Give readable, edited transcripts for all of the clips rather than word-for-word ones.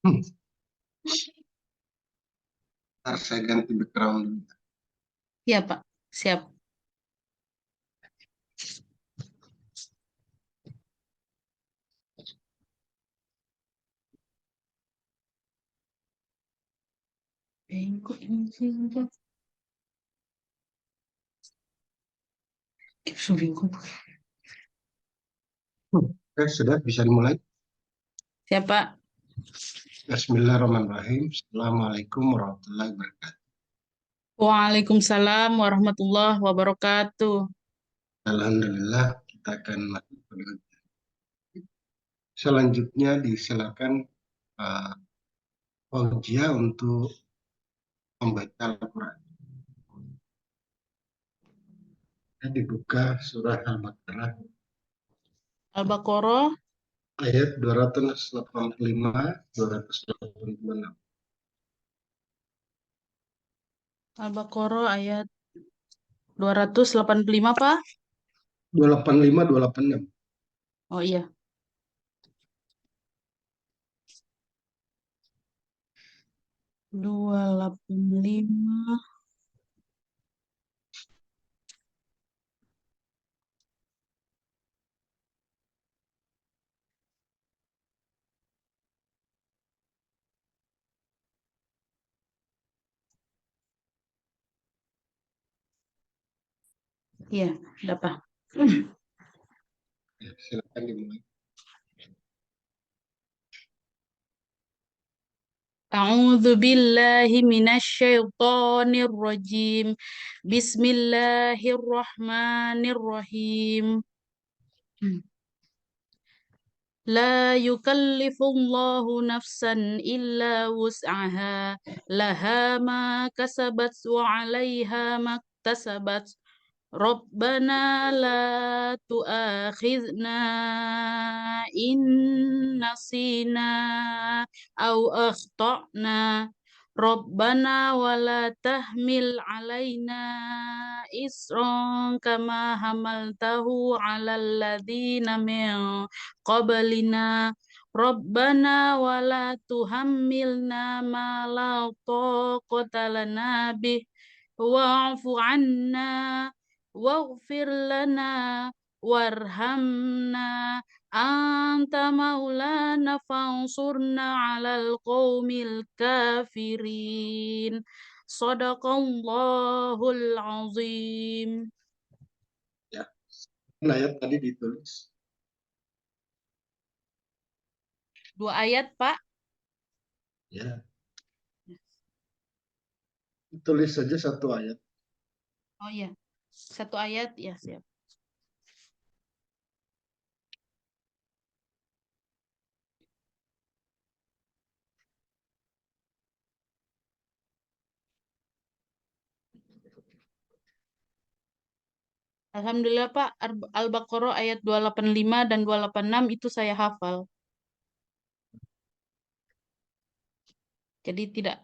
Hmm, Ntar saya ganti background dulu. Iya, Pak. Siap. Bengkok ini sih. Bengkok. Oke, sudah bisa dimulai. Siap, Pak. Bismillahirrahmanirrahim. Assalamualaikum warahmatullahi wabarakatuh. Waalaikumsalam warahmatullahi wabarakatuh. Alhamdulillah, kita akan masuk pada selanjutnya disilakan uh, Fauzia untuk membaca Al-Quran. Kita dibuka surah Al-Baqarah Al-Baqarah, ayat 285, 286. Al-Baqarah ayat 285, Pak. 285, 286. Oh iya. Dua delapan lima. Iya, ada Pak. Ya, silakan dimulai. A'udzu billahi minasyaitonir rajim. Bismillahirrahmanirrahim. La yukallifullahu nafsan illa wus'aha laha ma kasabat wa 'alaiha maktasabat. Rabbana la tu'akhidna in nasina au akhtana. Rabbana wa la tahmil alaina isran kama hamaltahu ala alladhina min qablina. Rabbana wa la tuhammilna ma la taqata lana bih wa'fu anna waghfir lana warhamna anta maulana fansurna alal qaumil kafirin. Sadaqallahul azim. Ya, ayat tadi ditulis. Dua ayat, Pak. Ya, tulis saja satu ayat. Oh iya. Satu ayat, ya siap. Alhamdulillah Pak, Al-Baqarah ayat 285 dan 286 itu saya hafal. Jadi tidak.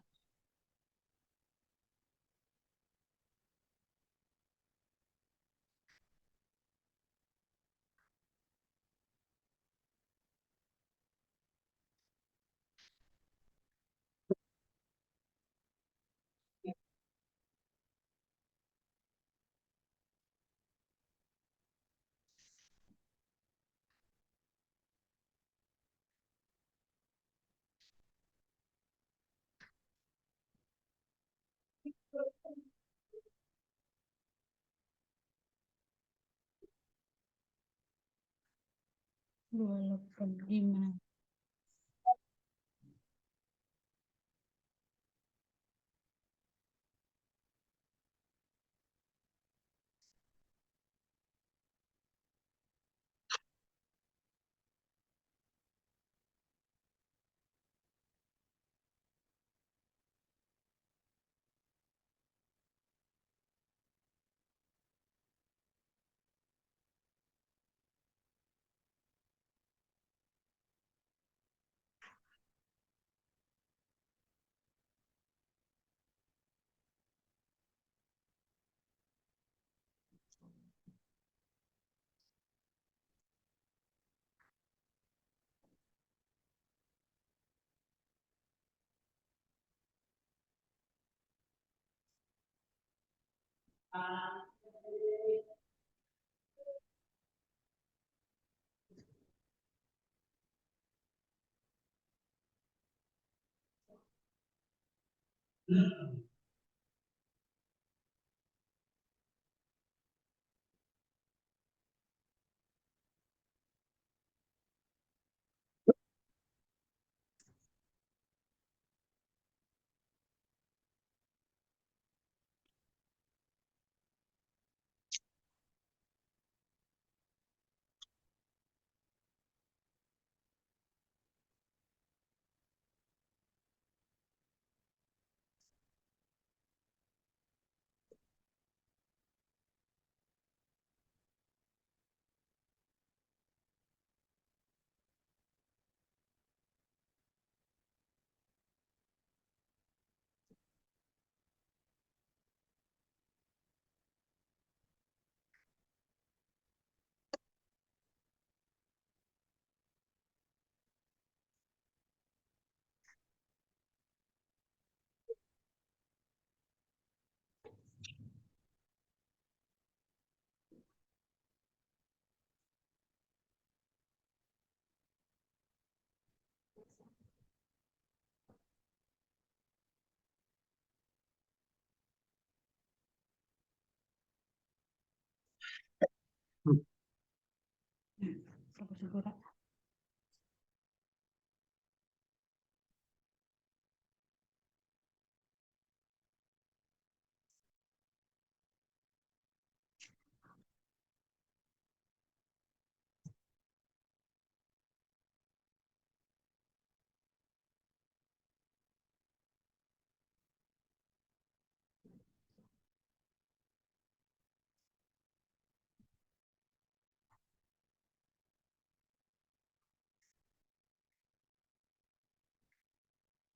Dua delapan lima.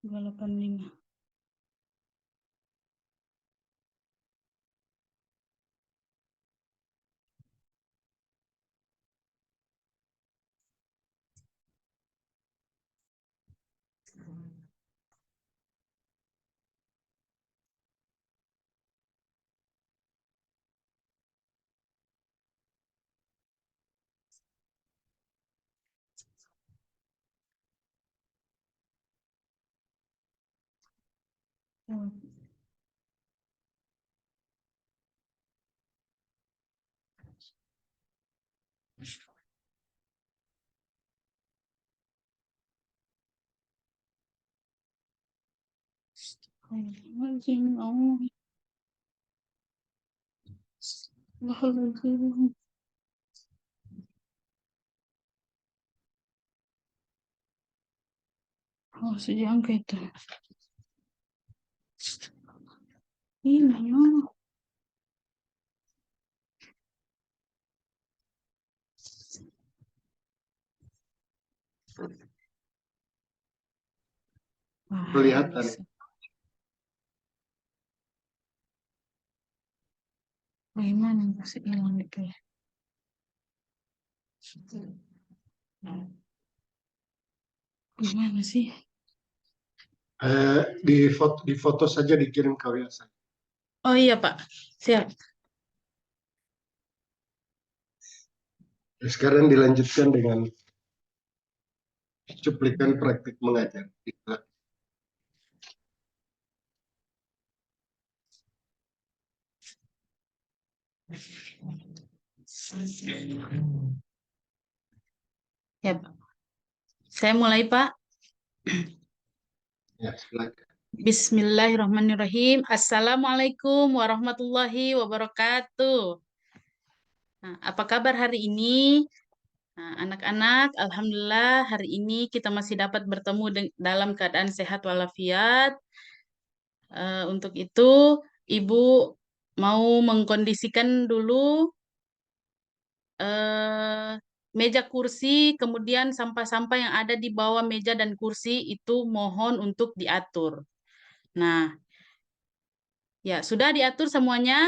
285. Oh, sejak angka itu. Ini ya. Wah, Kelihatan. bisa. Bagaimana bisa hilang itu ya? Gimana sih? Di foto saja dikirim ke WA saya. Oh iya Pak, siap. Sekarang dilanjutkan dengan cuplikan praktik mengajar. Ya Pak. Saya mulai Pak. Ya, silakan. Bismillahirrahmanirrahim. Assalamualaikum warahmatullahi wabarakatuh. Nah, apa kabar hari ini? Nah, anak-anak, alhamdulillah hari ini kita masih dapat bertemu dalam keadaan sehat walafiat. Untuk itu, Ibu mau mengkondisikan dulu eh, meja kursi, kemudian sampah-sampah yang ada di bawah meja dan kursi itu mohon untuk diatur. Nah, ya sudah diatur semuanya.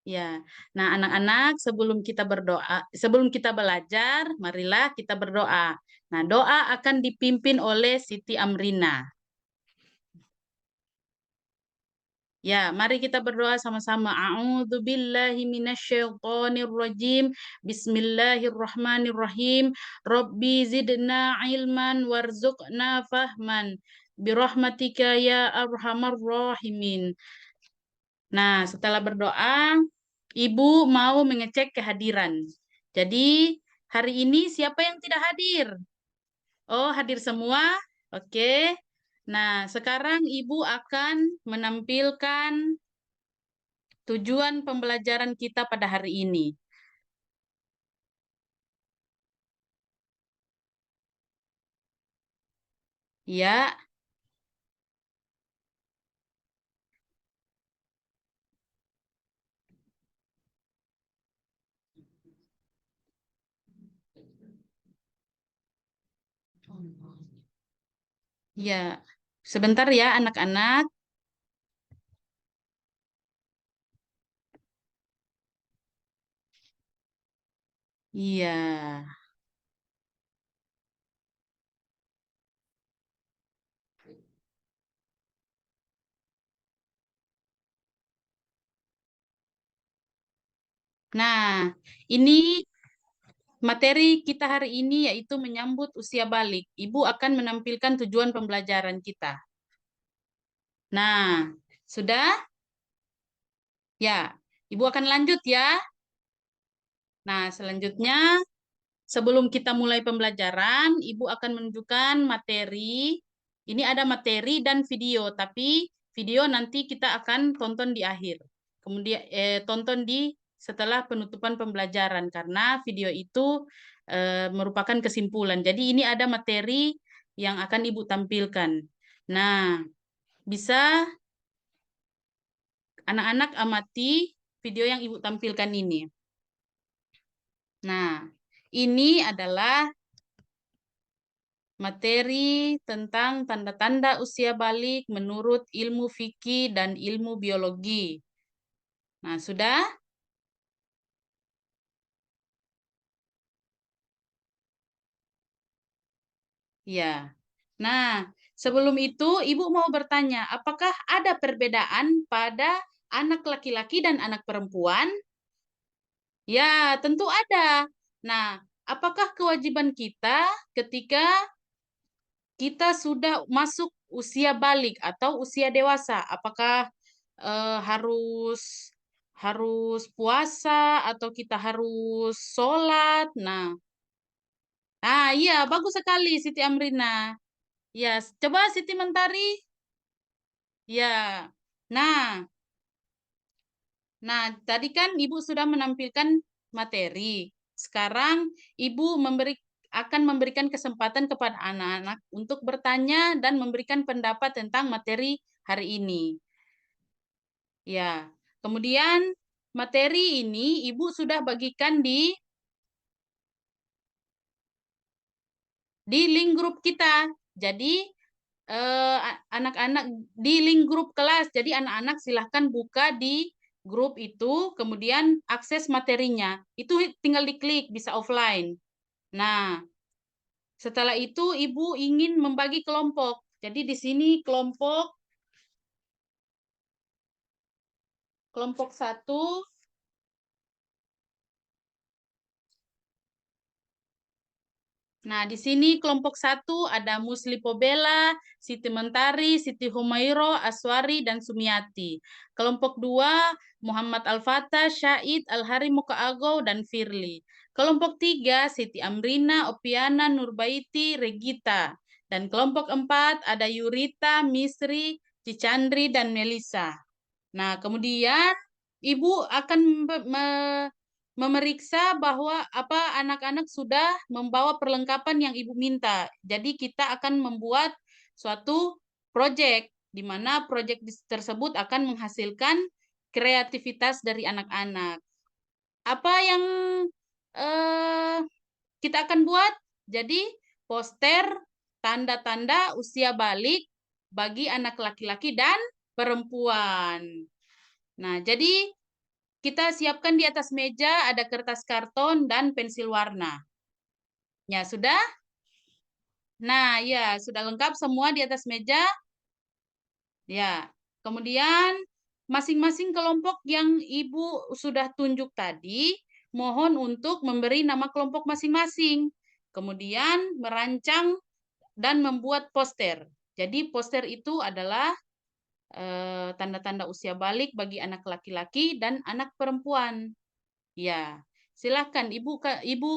Ya, nah anak-anak sebelum kita belajar, marilah kita berdoa. Nah, doa akan dipimpin oleh Siti Amrina. Ya, mari kita berdoa sama-sama. A'udzubillahi minasyaitonirrajim. Bismillahirrahmanirrahim. Rabbi zidna ilman warzuqna fahman. Birahmatika ya arhamar rahimin. Nah, setelah berdoa, Ibu mau mengecek kehadiran. Jadi, hari ini siapa yang tidak hadir? Oh, hadir semua? Oke. Nah, sekarang Ibu akan menampilkan tujuan pembelajaran kita pada hari ini. Ya, ya. Sebentar ya, anak-anak. Iya. Nah, ini materi kita hari ini yaitu menyambut usia balik. Ibu akan menampilkan tujuan pembelajaran kita. Nah, sudah? Ya, Ibu akan lanjut ya. Nah, selanjutnya sebelum kita mulai pembelajaran, Ibu akan menunjukkan materi. Ini ada materi dan video, tapi video nanti kita akan tonton di akhir. Kemudian tonton di setelah penutupan pembelajaran karena video itu merupakan kesimpulan. Jadi ini ada materi yang akan Ibu tampilkan. Nah, bisa anak-anak amati video yang Ibu tampilkan ini. Nah, ini adalah materi tentang tanda-tanda usia balik menurut ilmu fikih dan ilmu biologi. Nah, sudah? Ya. Nah, sebelum itu Ibu mau bertanya, apakah ada perbedaan pada anak laki-laki dan anak perempuan? Ya, tentu ada. Nah, apakah kewajiban kita ketika kita sudah masuk usia balik atau usia dewasa? Apakah harus harus puasa atau kita harus sholat? Nah, iya bagus sekali Siti Amrina. Ya, coba Siti Mentari. Ya, nah, tadi kan Ibu sudah menampilkan materi. Sekarang Ibu akan memberikan kesempatan kepada anak-anak untuk bertanya dan memberikan pendapat tentang materi hari ini. Ya, kemudian materi ini Ibu sudah bagikan di link grup kita. Jadi anak-anak di link grup kelas. Jadi anak-anak silahkan buka di grup itu, kemudian akses materinya. Itu tinggal diklik, bisa offline. Nah, setelah itu Ibu ingin membagi kelompok. Jadi di sini kelompok 1. Nah, di sini kelompok 1 ada Musli Pobela, Siti Mentari, Siti Humairo, Aswari, dan Sumiati. Kelompok 2 Muhammad Al-Fatah, Syahid, Al-Hari Mukaago, dan Firly. Kelompok 3 Siti Amrina, Opiana, Nurbaiti, Regita. Dan kelompok 4 ada Yurita, Misri, Cicandri, dan Melisa. Nah, kemudian Ibu akan memeriksa bahwa anak-anak sudah membawa perlengkapan yang Ibu minta. Jadi kita akan membuat suatu proyek di mana proyek tersebut akan menghasilkan kreativitas dari anak-anak. Apa yang eh, kita akan buat? Jadi poster tanda-tanda usia balik bagi anak laki-laki dan perempuan. Nah, jadi kita siapkan di atas meja ada kertas karton dan pensil warna. Ya, sudah? Nah, ya, sudah lengkap semua di atas meja. Ya. Kemudian masing-masing kelompok yang Ibu sudah tunjuk tadi, mohon untuk memberi nama kelompok masing-masing. Kemudian merancang dan membuat poster. Jadi poster itu adalah tanda-tanda usia balik bagi anak laki-laki dan anak perempuan. Ya, silakan Ibu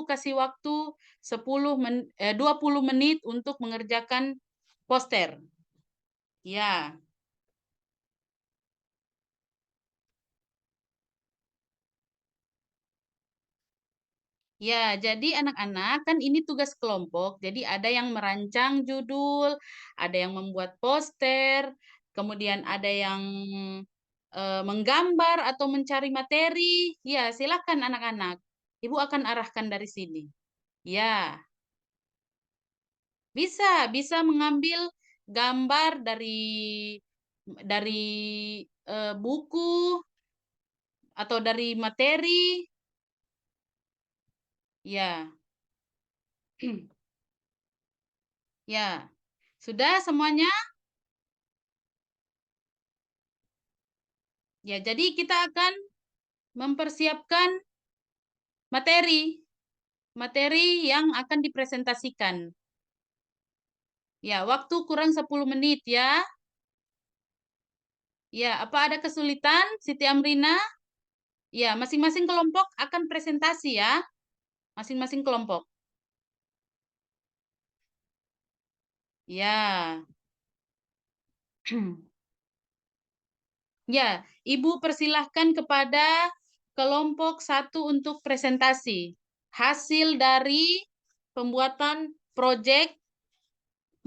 kasih waktu 20 menit untuk mengerjakan poster. Ya. Ya, jadi anak-anak kan ini tugas kelompok. Jadi ada yang merancang judul, ada yang membuat poster, kemudian ada yang menggambar atau mencari materi. Ya, silakan anak-anak. Ibu akan arahkan dari sini. Ya, bisa mengambil gambar dari buku atau dari materi. Ya. Ya. Sudah semuanya? Ya, jadi kita akan mempersiapkan materi yang akan dipresentasikan. Ya, waktu kurang 10 menit ya. Ya, apa ada kesulitan, Siti Amrina? Ya, masing-masing kelompok akan presentasi ya. Masing-masing kelompok. Ya. Ya, Ibu persilahkan kepada kelompok 1 untuk presentasi. Hasil dari pembuatan proyek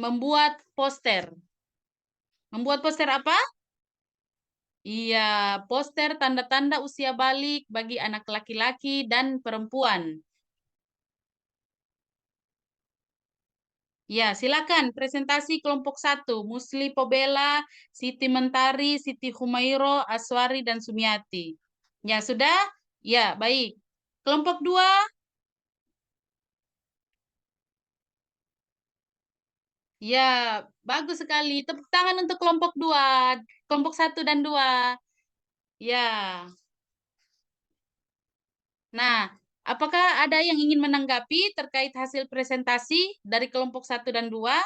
membuat poster. Membuat poster apa? Iya, poster tanda-tanda usia balik bagi anak laki-laki dan perempuan. Ya, silakan presentasi kelompok 1. Musli Pobela, Siti Mentari, Siti Humairo, Aswari, dan Sumiati. Ya, sudah? Ya, baik. Kelompok 2. Ya, bagus sekali. Tepuk tangan untuk kelompok 2. Kelompok 1 dan 2. Ya. Nah, apakah ada yang ingin menanggapi terkait hasil presentasi dari kelompok 1 dan 2?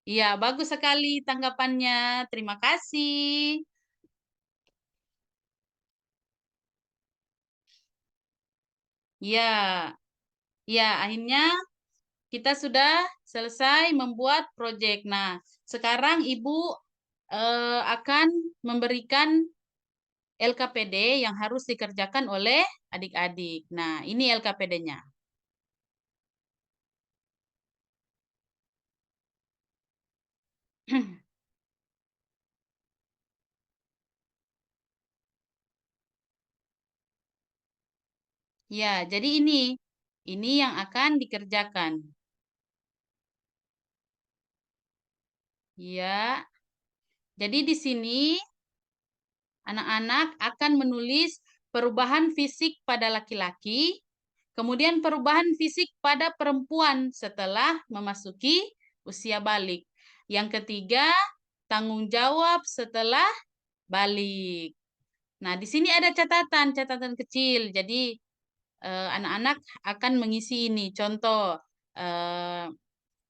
Iya, bagus sekali tanggapannya. Terima kasih. Ya, ya, akhirnya kita sudah selesai membuat proyek. Nah, sekarang Ibu akan memberikan LKPD yang harus dikerjakan oleh adik-adik. Nah, ini LKPD-nya. Ya, jadi ini yang akan dikerjakan. Ya, jadi di sini anak-anak akan menulis perubahan fisik pada laki-laki, kemudian perubahan fisik pada perempuan setelah memasuki usia balik. Yang ketiga, tanggung jawab setelah balik. Nah, di sini ada catatan kecil. Jadi, anak-anak akan mengisi ini. Contoh, eh,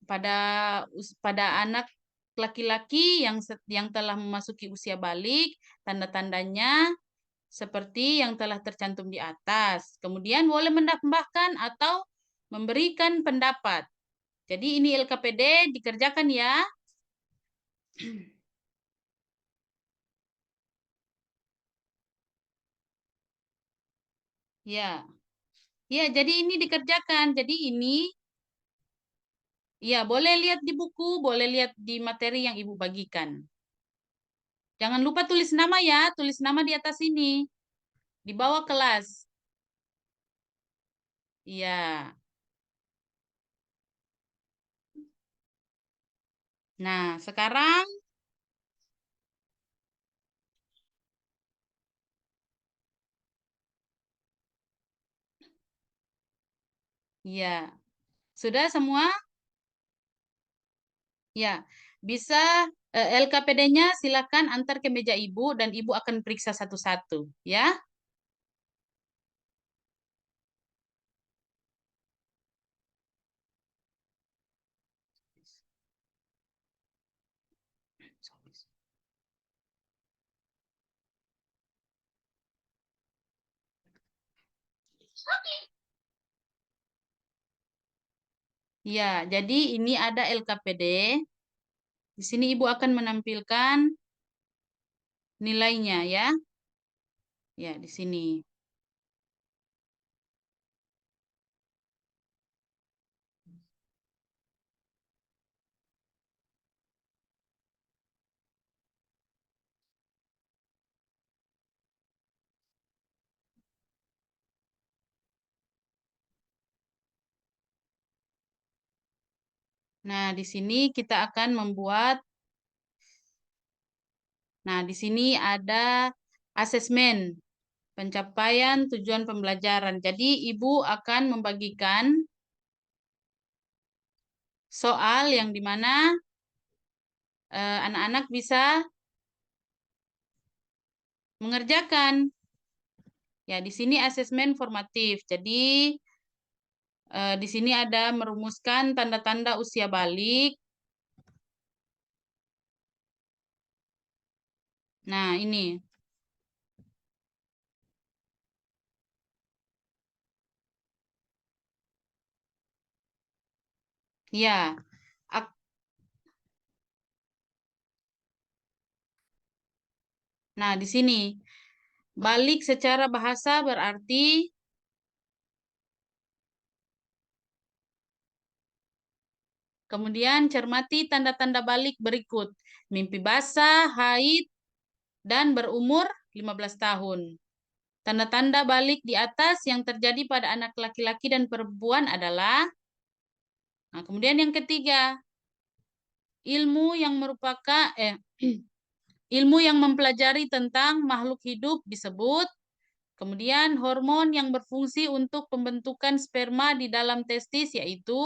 pada anak laki-laki yang telah memasuki usia balik, tanda-tandanya seperti yang telah tercantum di atas. Kemudian boleh menambahkan atau memberikan pendapat. Jadi ini LKPD dikerjakan ya. Ya. Ya, jadi ini dikerjakan. Jadi ini ya boleh lihat di buku, boleh lihat di materi yang Ibu bagikan. Jangan lupa tulis nama ya, tulis nama di atas ini. Di bawah kelas. Iya. Nah, sekarang ya. Sudah semua? Ya. Bisa LKPD-nya silakan antar ke meja Ibu dan Ibu akan periksa satu-satu, ya. Ya, jadi ini ada LKPD. Di sini Ibu akan menampilkan nilainya, ya. Ya, di sini. Nah, di sini kita akan membuat. Nah, di sini ada asesmen pencapaian tujuan pembelajaran. Jadi, Ibu akan membagikan soal yang dimana anak-anak bisa mengerjakan. Ya, di sini asesmen formatif. Jadi, di sini ada merumuskan tanda-tanda usia balik. Nah, ini. Ya. Nah, di sini. Balik secara bahasa berarti kemudian cermati tanda-tanda balik berikut. Mimpi basah, haid, dan berumur 15 tahun. Tanda-tanda balik di atas yang terjadi pada anak laki-laki dan perempuan adalah, nah, kemudian yang ketiga, ilmu yang merupakan ilmu yang mempelajari tentang makhluk hidup disebut, kemudian hormon yang berfungsi untuk pembentukan sperma di dalam testis yaitu,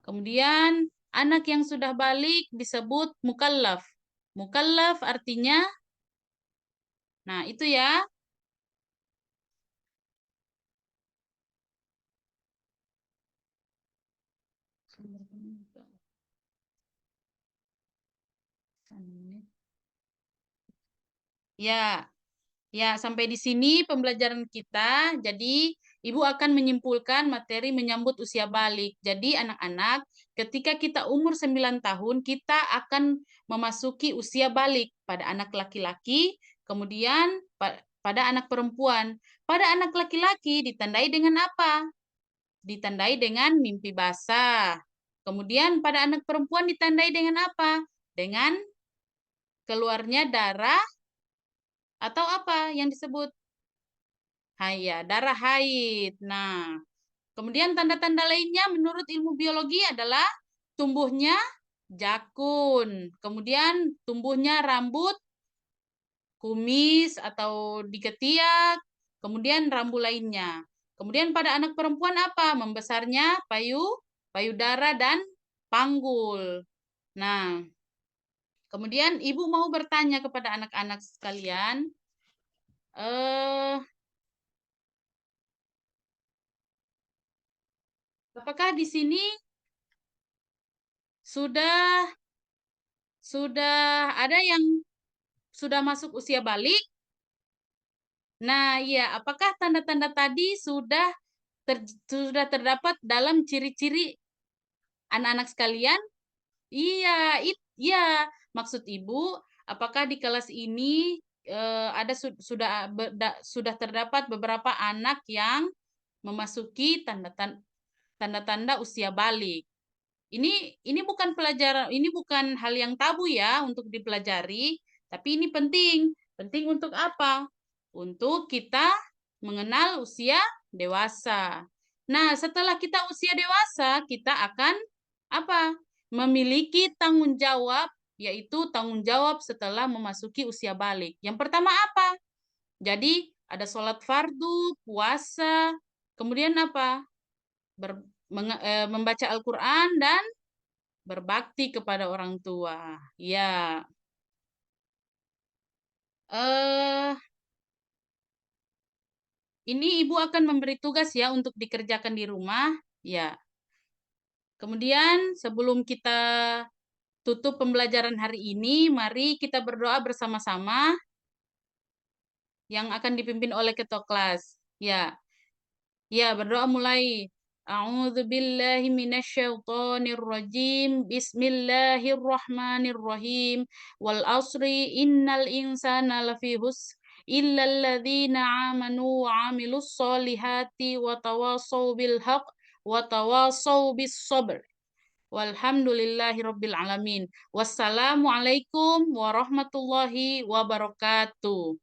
kemudian anak yang sudah balik disebut mukallaf. Mukallaf artinya, nah itu ya. Ya, ya, sampai di sini pembelajaran kita. Jadi, Ibu akan menyimpulkan materi menyambut usia balik. Jadi, anak-anak, ketika kita umur 9 tahun, kita akan memasuki usia balik pada anak laki-laki, kemudian pada anak perempuan. Pada anak laki-laki ditandai dengan apa? Ditandai dengan mimpi basah. Kemudian pada anak perempuan ditandai dengan apa? Dengan keluarnya darah atau apa yang disebut? Ya, darah haid. Nah, kemudian tanda-tanda lainnya menurut ilmu biologi adalah tumbuhnya jakun, kemudian tumbuhnya rambut, kumis atau di ketiak, kemudian rambut lainnya. Kemudian pada anak perempuan apa? Membesarnya payudara dan panggul. Nah, kemudian ibu mau bertanya kepada anak-anak sekalian, apakah di sini sudah ada yang sudah masuk usia balik? Nah, ya, apakah tanda-tanda tadi sudah terdapat dalam ciri-ciri anak-anak sekalian? Iya, iya. Maksud Ibu, apakah di kelas ini ada sudah terdapat beberapa anak yang memasuki tanda-tanda usia balik? Ini bukan pelajaran, ini bukan hal yang tabu ya untuk dipelajari, tapi ini penting. Penting untuk apa? Untuk kita mengenal usia dewasa. Nah, setelah kita usia dewasa, kita akan apa? Memiliki tanggung jawab, yaitu tanggung jawab setelah memasuki usia balik. Yang pertama apa? Jadi, ada sholat fardu, puasa, kemudian apa? Membaca Al-Quran dan berbakti kepada orang tua. Ya. Ini Ibu akan memberi tugas ya untuk dikerjakan di rumah. Ya. Kemudian sebelum kita tutup pembelajaran hari ini, mari kita berdoa bersama-sama yang akan dipimpin oleh ketua kelas. Ya. Ya, berdoa mulai. A'udzu billahi minasyaitonir rajim. Bismillahirrahmanirrahim. Wal asri innal insana lafi husr illa alladzina amanu wa 'amilus solihati wa tawassaw bil haqq wa tawassaw bis sabr. Walhamdulillahi rabbil alamin. Wassalamualaikum warahmatullahi wabarakatuh.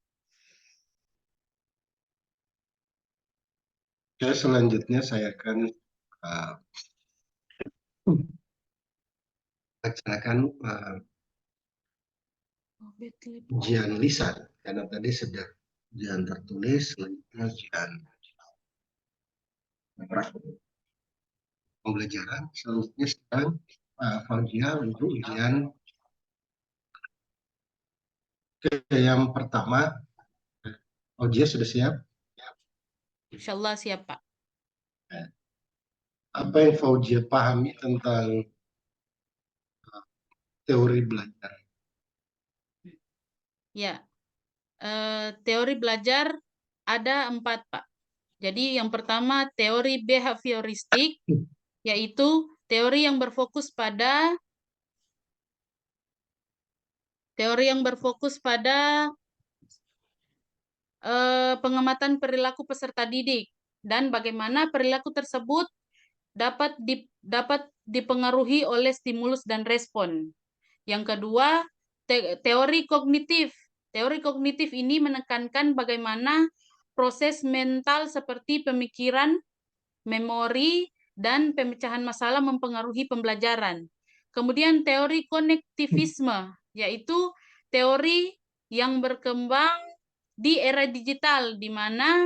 Ya, selanjutnya saya akan laksanakan ujian lisan, karena tadi sudah ujian tertulis, selanjutnya ujian pembelajaran. Selanjutnya sekarang Fauzia untuk ujian yang pertama. Fauzia sudah siap? Insyaallah siap, Pak. Apa yang Fauzia pahami tentang teori belajar? Ya, teori belajar ada 4, Pak. Jadi yang pertama teori behavioristik, yaitu teori yang berfokus pada pengamatan perilaku peserta didik dan bagaimana perilaku tersebut dapat dipengaruhi oleh stimulus dan respon. Yang kedua, teori kognitif. Teori kognitif ini menekankan bagaimana proses mental seperti pemikiran, memori, dan pemecahan masalah mempengaruhi pembelajaran. Kemudian teori konektivisme, yaitu teori yang berkembang di era digital, di mana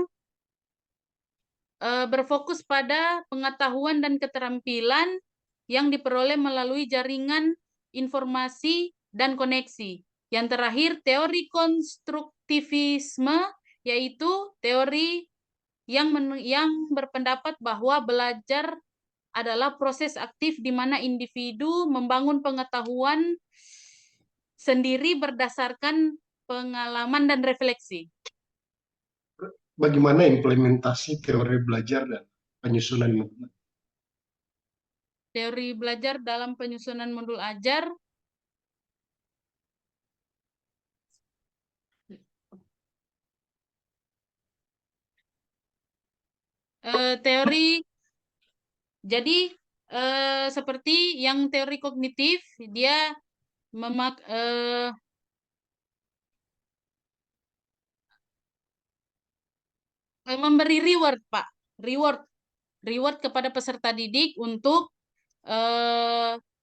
berfokus pada pengetahuan dan keterampilan yang diperoleh melalui jaringan informasi dan koneksi. Yang terakhir, teori konstruktivisme, yaitu teori yang berpendapat bahwa belajar adalah proses aktif di mana individu membangun pengetahuan sendiri berdasarkan pengalaman dan refleksi. Bagaimana implementasi teori belajar dan penyusunan modul? Teori belajar dalam penyusunan modul ajar teori jadi seperti yang teori kognitif dia memberi reward, Pak, reward kepada peserta didik untuk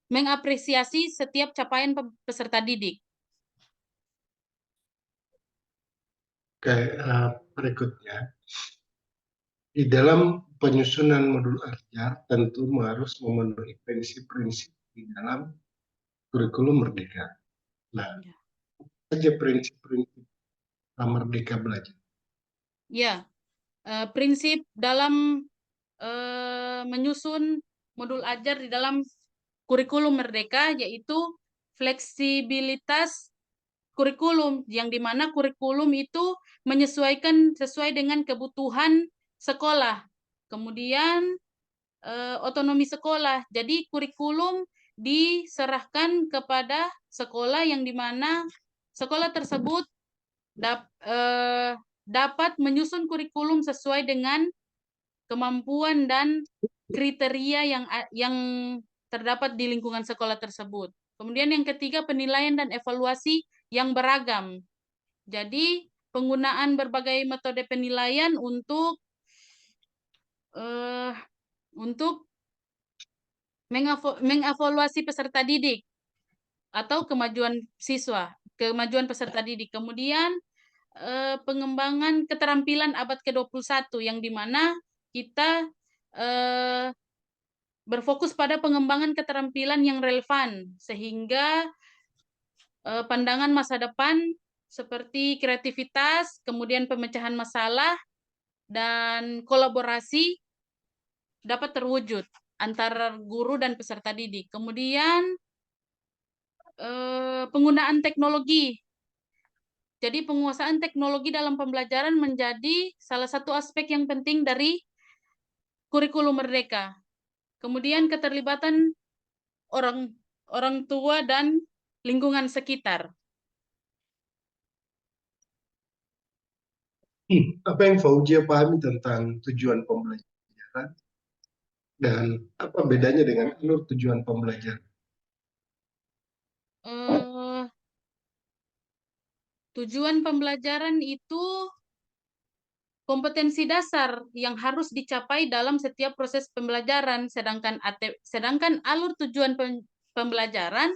mengapresiasi setiap capaian peserta didik. Oke, berikutnya. Di dalam penyusunan modul ajar tentu harus memenuhi prinsip-prinsip di dalam kurikulum Merdeka. Nah, apa saja prinsip-prinsip Merdeka Belajar? Ya, prinsip dalam menyusun modul ajar di dalam kurikulum Merdeka yaitu fleksibilitas kurikulum, yang dimana kurikulum itu menyesuaikan sesuai dengan kebutuhan sekolah. Kemudian otonomi sekolah. Jadi kurikulum diserahkan kepada sekolah yang dimana sekolah tersebut dapat menyusun kurikulum sesuai dengan kemampuan dan kriteria yang terdapat di lingkungan sekolah tersebut. Kemudian yang ketiga, penilaian dan evaluasi yang beragam. Jadi penggunaan berbagai metode penilaian untuk mengevaluasi peserta didik atau kemajuan peserta didik. Kemudian pengembangan keterampilan abad ke-21 yang dimana kita berfokus pada pengembangan keterampilan yang relevan, sehingga pandangan masa depan seperti kreativitas, kemudian pemecahan masalah, dan kolaborasi dapat terwujud antara guru dan peserta didik. Kemudian penggunaan teknologi. Jadi penguasaan teknologi dalam pembelajaran menjadi salah satu aspek yang penting dari kurikulum Merdeka. Kemudian keterlibatan orang orang tua dan lingkungan sekitar. Apa yang Fauzia pahami tentang tujuan pembelajaran dan apa bedanya dengan alur tujuan pembelajaran? Eh, Tujuan pembelajaran itu kompetensi dasar yang harus dicapai dalam setiap proses pembelajaran, sedangkan alur tujuan pembelajaran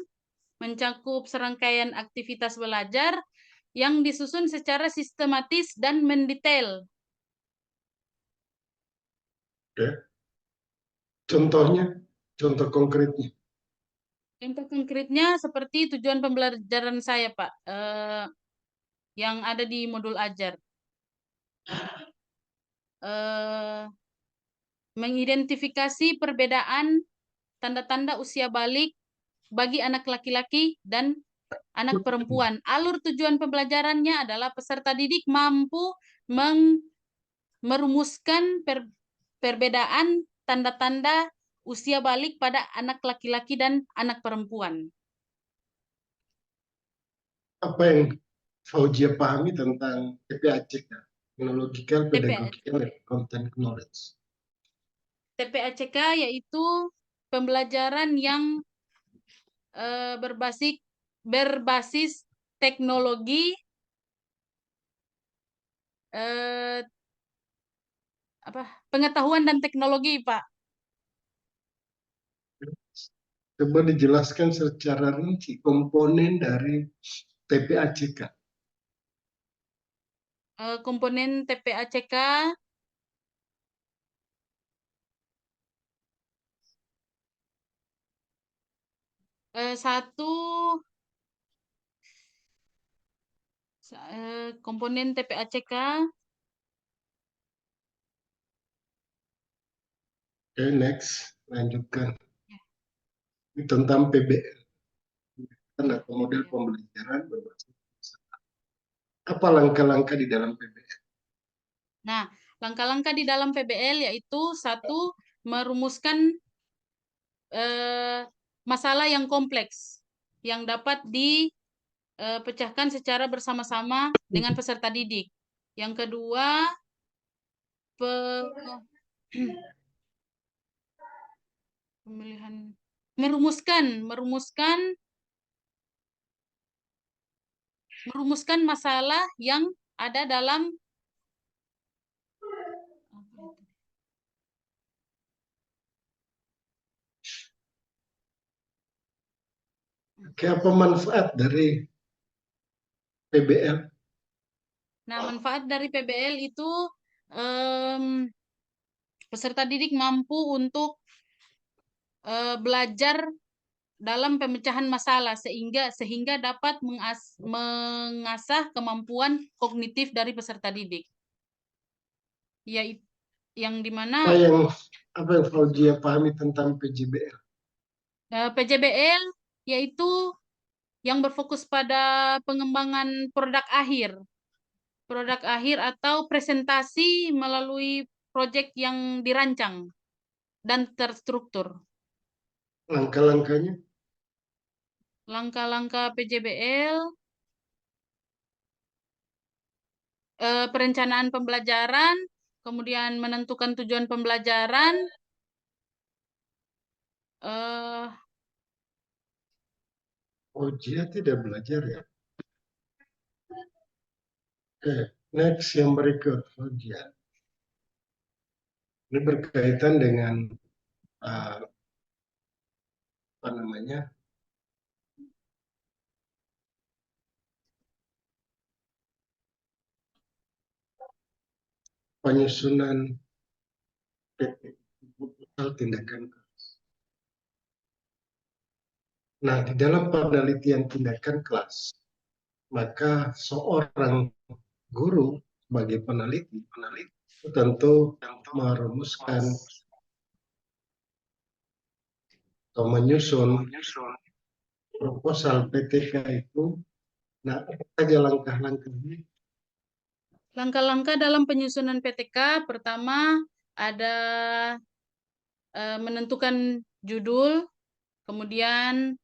mencakup serangkaian aktivitas belajar yang disusun secara sistematis dan mendetail. Ya. Contohnya, contoh konkretnya. Contoh konkretnya seperti tujuan pembelajaran saya, Pak, yang ada di modul ajar. Eh, Mengidentifikasi perbedaan tanda-tanda usia balik bagi anak laki-laki dan anak perempuan. Alur tujuan pembelajarannya adalah peserta didik mampu merumuskan perbedaan tanda-tanda usia balik pada anak laki-laki dan anak perempuan. Apa yang Fauzia pahami tentang TPACK, Technological, TPA, Pedagogical, and Content Knowledge? TPACK yaitu pembelajaran yang berbasis teknologi, eh, pengetahuan dan teknologi, Pak. Coba dijelaskan secara rinci komponen dari TPACK. Komponen TPACK satu komponen TPACK. Oke, next, lanjutkan. Ini tentang PBL, atau model Ya. pembelajaran berbasis peserta. Apa langkah-langkah di dalam PBL? Nah, langkah-langkah di dalam PBL yaitu satu, merumuskan masalah yang kompleks yang dapat dipecahkan secara bersama-sama dengan peserta didik. Yang kedua, pemilihan merumuskan masalah yang ada dalam Oke, apa manfaat dari PBL? Nah, manfaat dari PBL itu peserta didik mampu untuk belajar dalam pemecahan masalah sehingga dapat mengasah kemampuan kognitif dari peserta didik. Yaitu yang Apa dimana yang Fauzia pahami tentang PJBL? PJBL yaitu yang berfokus pada pengembangan produk akhir atau presentasi melalui proyek yang dirancang dan terstruktur. Langkah-langkahnya? Langkah-langkah PJBL, perencanaan pembelajaran, kemudian menentukan tujuan pembelajaran, eh, Fauzia tidak belajar ya? Oke, next yang berikut, Fauzia. Ini berkaitan dengan apa namanya, penyusunan proposal tindakan keras. Nah, di dalam penelitian tindakan kelas, maka seorang guru sebagai peneliti tentu merumuskan atau menyusun proposal PTK itu. Nah, apa saja langkah-langkahnya? Langkah-langkah dalam penyusunan PTK, pertama ada menentukan judul, kemudian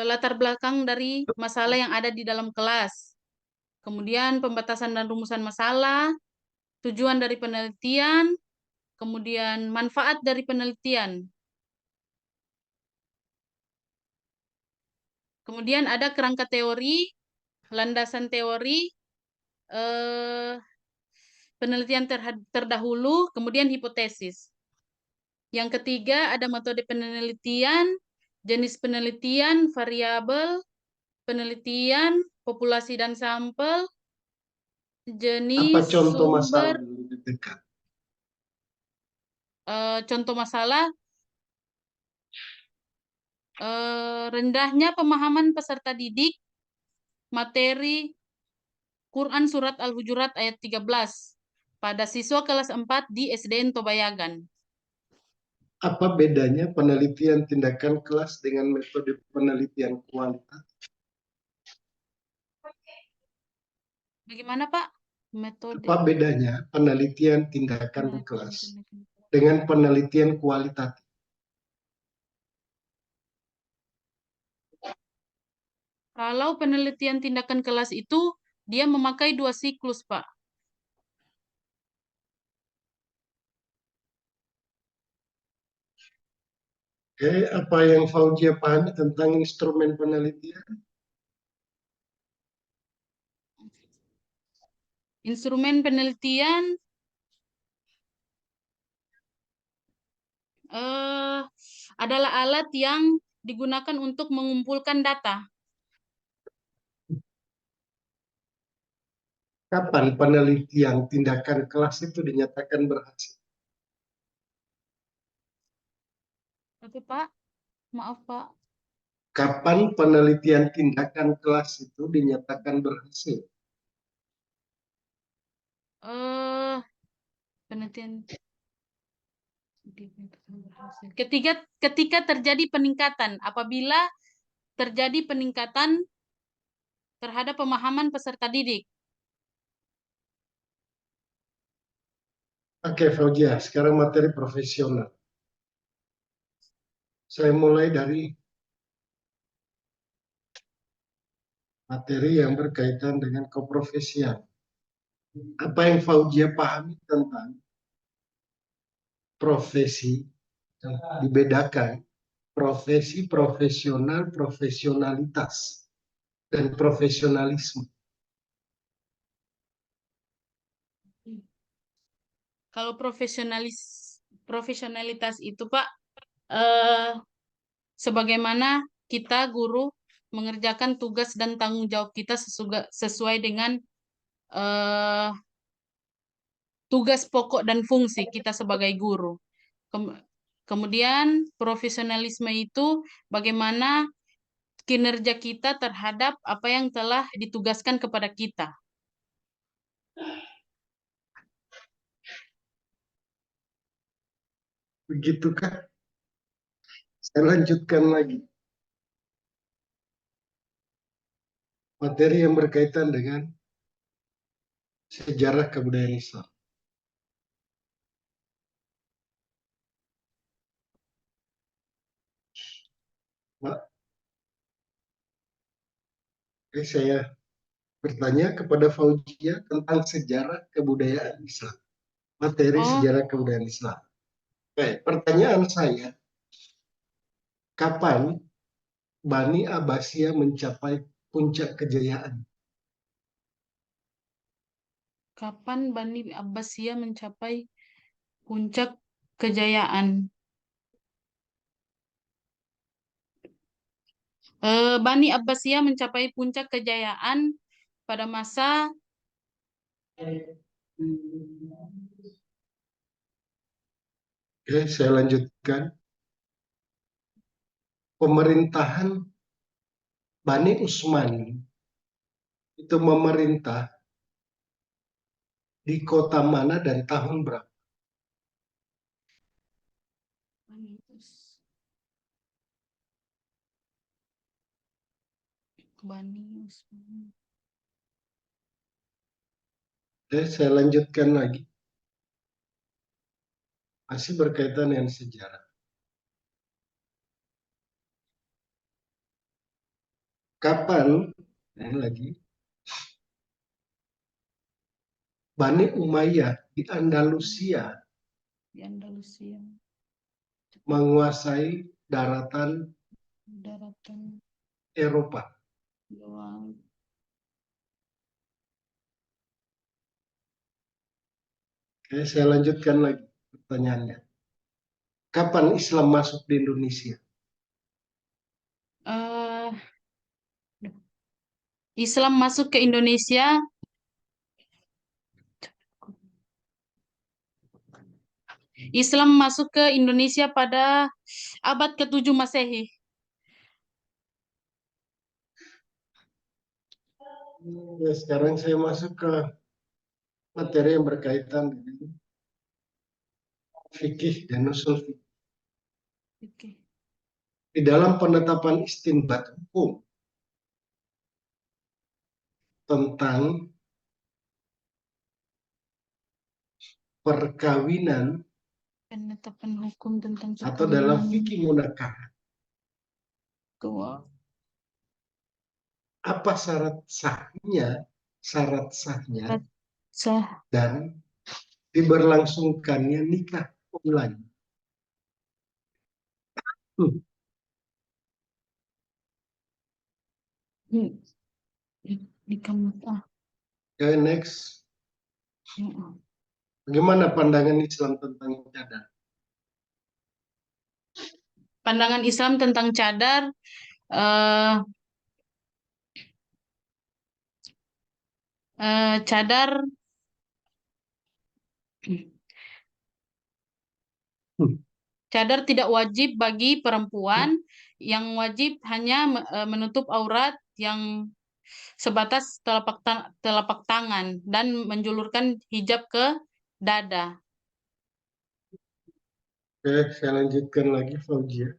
latar belakang dari masalah yang ada di dalam kelas, kemudian pembatasan dan rumusan masalah, tujuan dari penelitian, kemudian manfaat dari penelitian. Kemudian ada kerangka teori, landasan teori, eh, penelitian terdahulu, kemudian hipotesis. Yang ketiga ada metode penelitian, jenis penelitian, variabel, penelitian, populasi dan sampel, Apa jenis contoh masalah sumber, dalam PTK? contoh masalah, rendahnya pemahaman peserta didik, materi Quran Surat Al-Hujurat ayat 13 pada siswa kelas 4 di SDN Tobayagan. Apa bedanya penelitian tindakan kelas dengan metode penelitian kualitas? Bagaimana Pak? Metode Apa bedanya penelitian tindakan kelas penelitian. dengan penelitian kualitatif? Kalau penelitian tindakan kelas itu, dia memakai 2 siklus, Pak. Oke, apa yang Fauzia pahami tentang instrumen penelitian? Instrumen penelitian eh, adalah alat yang digunakan untuk mengumpulkan data. Kapan penelitian tindakan kelas itu dinyatakan berhasil? Oke, Pak. Maaf, Pak. Kapan penelitian tindakan kelas itu dinyatakan berhasil? Eh, penelitian ketika terjadi peningkatan, apabila terjadi peningkatan terhadap pemahaman peserta didik. Oke, Fauzia, sekarang materi profesional. Saya mulai dari materi yang berkaitan dengan keprofesian. Apa yang Fauzia pahami tentang profesi, dibedakan profesi, profesional, profesionalitas, dan profesionalisme. Kalau profesionalitas itu, Pak, eh, sebagaimana kita guru mengerjakan tugas dan tanggung jawab kita sesuai dengan eh, tugas pokok dan fungsi kita sebagai guru. Kemudian profesionalisme itu bagaimana kinerja kita terhadap apa yang telah ditugaskan kepada kita. Begitukah? Saya lanjutkan lagi. Materi yang berkaitan dengan sejarah kebudayaan Islam. Oke, saya bertanya kepada Fauzia tentang sejarah kebudayaan Islam. Materi Oh, sejarah kebudayaan Islam. Oke, pertanyaan saya, kapan Bani Abbasiyah mencapai puncak kejayaan? kapan Bani Abbasiyah mencapai puncak kejayaan? Bani Abbasiyah mencapai puncak kejayaan pada masa Oke, saya lanjutkan. pemerintahan Bani Usman itu memerintah di kota mana dan tahun berapa? Bani Usman. Oke, saya lanjutkan lagi. Masih berkaitan dengan sejarah. Kapan, ini lagi, Bani Umayyah di Andalusia Di Andalusia, menguasai daratan daratan Eropa? luar. Oke, saya lanjutkan lagi pertanyaannya. Kapan Islam masuk di Indonesia? Eh, Islam masuk ke Indonesia pada abad ke-7 Masehi. Ya, sekarang saya masuk ke materi yang berkaitan dengan fikih dan usul fikih. Oke. Di dalam penetapan istinbat hukum tentang perkawinan Penetapan hukum tentang atau dalam perkawinan fikih munakah, tua. apa syarat sahnya Sah. dan diberlangsungkannya nikah online? Di kamu. Okay, next. Ya. Bagaimana pandangan Islam tentang cadar? Pandangan Islam tentang cadar, eh, cadar cadar tidak wajib bagi perempuan, yang wajib hanya menutup aurat yang sebatas telapak tangan dan menjulurkan hijab ke dada. Oke, saya lanjutkan lagi, Fauzia.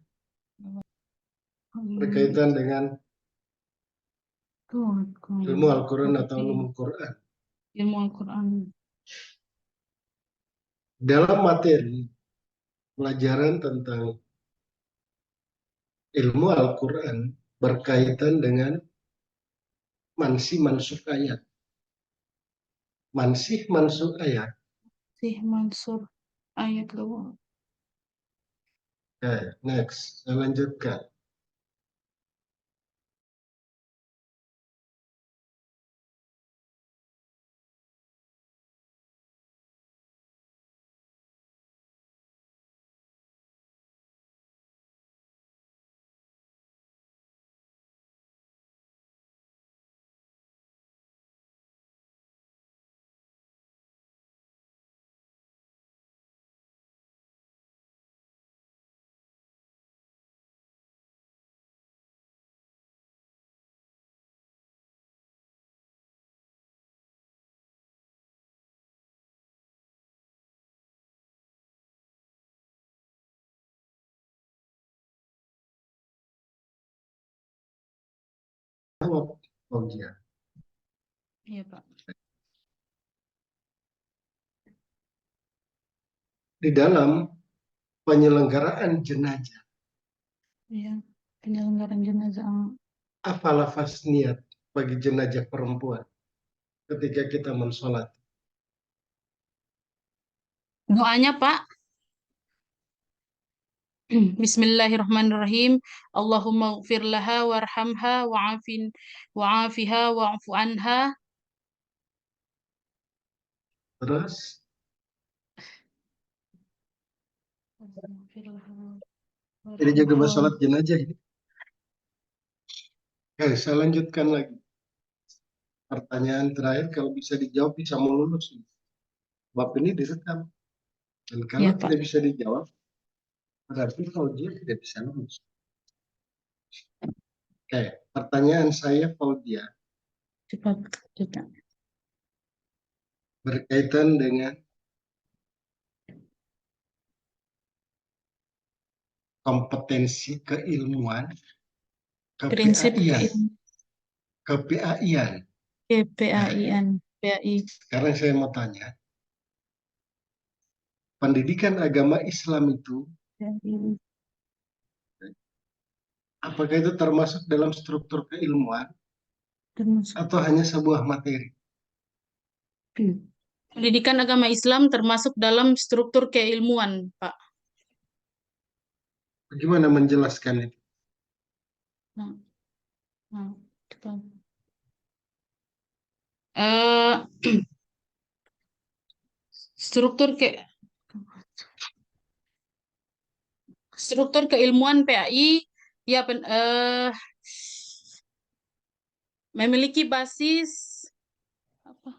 Berkaitan dengan ilmu Al-Quran atau ulumul Quran. Ilmu Al-Quran. Dalam materi pelajaran tentang ilmu Al-Quran berkaitan dengan mansih mansukh ayat. Mansih mansukh ayat. Sih Mansur ayat luar. Oke, next. Saya lanjutkan. Jawab, Fauzia. Iya, Pak. Di dalam penyelenggaraan jenazah, Iya, penyelenggaraan jenazah. apa lafaz niat bagi jenazah perempuan ketika kita mensolat? Doanya, Pak. Bismillahirrahmanirrahim. Allahumma gfir laha warhamha wa'afiha wa'afu anha. Terus, ini juga bersolat jenazah ini. Oke, saya lanjutkan lagi. Pertanyaan terakhir, kalau bisa dijawab bisa melulus. Sebab ini direkam. Dan kalau Ya, Pak. tidak bisa dijawab, berarti Fauzia tidak bisa lulus. Oke, pertanyaan saya, Faudia, Cepat kita. berkaitan dengan kompetensi keilmuan, Prinsip KPAI-an, KPAI-an. Nah, KPAI-an, PAI. sekarang saya mau tanya, pendidikan agama Islam itu, apakah itu termasuk dalam struktur keilmuan atau hanya sebuah materi? Pendidikan agama Islam termasuk dalam struktur keilmuan, Pak. Bagaimana menjelaskan itu? Nah, nah, cepat. Eh, struktur struktur keilmuan PAI ya memiliki basis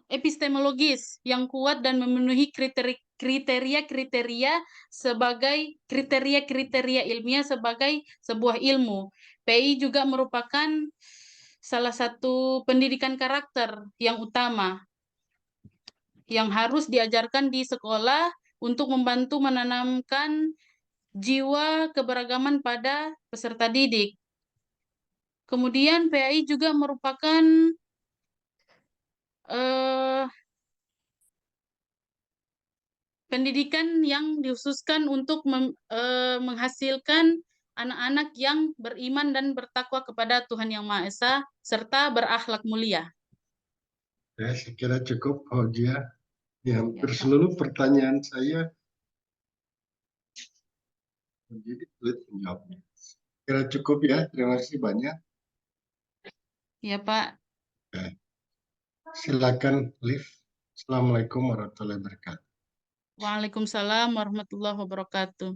epistemologis yang kuat dan memenuhi kriteria-kriteria ilmiah sebagai sebuah ilmu. PI juga merupakan salah satu pendidikan karakter yang utama yang harus diajarkan di sekolah untuk membantu menanamkan jiwa keberagaman pada peserta didik. Kemudian PAI juga merupakan pendidikan yang dikhususkan untuk menghasilkan anak-anak yang beriman dan bertakwa kepada Tuhan Yang Maha Esa serta berakhlak mulia. Ya, saya kira cukup, Faudia. Ya, hampir Pak. seluruh pertanyaan saya menjadi sulit menjawabnya. Kira cukup ya, terima kasih banyak. Ya, Pak. Ya. Silakan, Liv. Assalamualaikum warahmatullahi wabarakatuh. Waalaikumsalam warahmatullahi wabarakatuh.